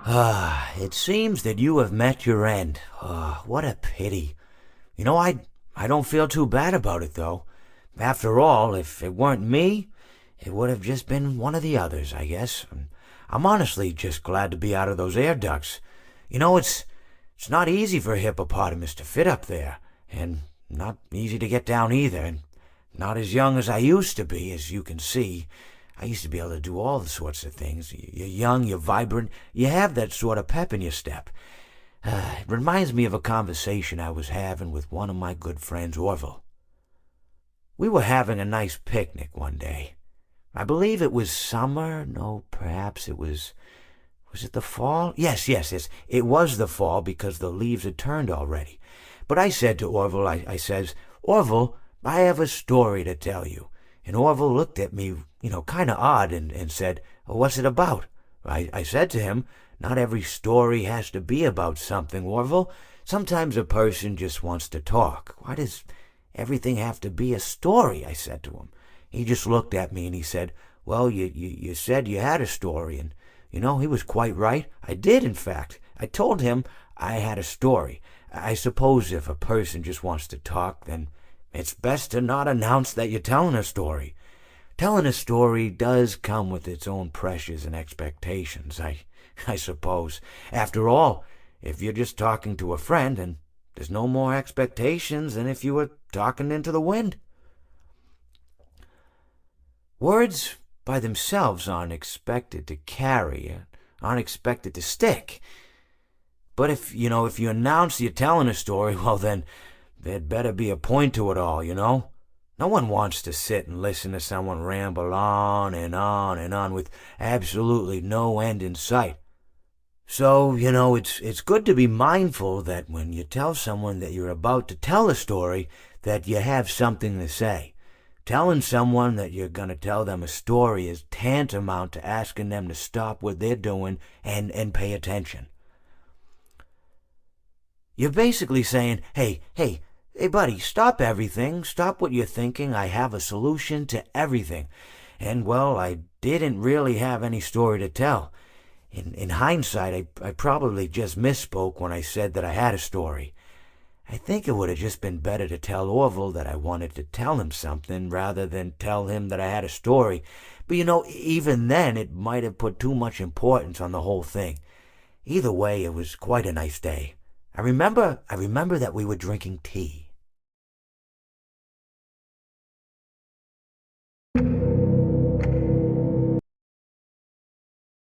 It seems that you have met your end. What a pity. I don't feel too bad about it, though. After all, if it weren't me, it would have just been one of the others, I guess. I'm honestly just glad to be out of those air ducts. It's not easy for a hippopotamus to fit up there, and not easy to get down either, and not as young as I used to be, as you can see. I used to be able to do all the sorts of things. You're young, you're vibrant, you have that sort of pep in your step. It reminds me of a conversation I was having with one of my good friends, Orville. We were having a nice picnic one day. I believe it was summer. No, perhaps it was... Was it the fall? Yes. It was the fall because the leaves had turned already. But I said to Orville, I says, Orville, I have a story to tell you. And Orville looked at me, kind of odd and said, what's it about? I said to him, not every story has to be about something, Orville. Sometimes a person just wants to talk. Why does everything have to be a story? I said to him. He just looked at me and he said, well, you said you had a story, and he was quite right. I did, in fact. I told him I had a story. I suppose if a person just wants to talk, then it's best to not announce that you're telling a story. Telling a story does come with its own pressures and expectations, I suppose. After all, if you're just talking to a friend, then there's no more expectations than if you were talking into the wind. Words by themselves aren't expected to carry, aren't expected to stick. But if you announce you're telling a story, well then, there'd better be a point to it all, No one wants to sit and listen to someone ramble on and on and on with absolutely no end in sight. So, it's good to be mindful that when you tell someone that you're about to tell a story, that you have something to say. Telling someone that you're going to tell them a story is tantamount to asking them to stop what they're doing and pay attention. You're basically saying, hey, buddy, stop everything. Stop what you're thinking. I have a solution to everything. And, well, I didn't really have any story to tell. In hindsight, I probably just misspoke when I said that I had a story. I think it would have just been better to tell Orville that I wanted to tell him something rather than tell him that I had a story. But even then it might have put too much importance on the whole thing. Either way, it was quite a nice day. I remember that we were drinking tea.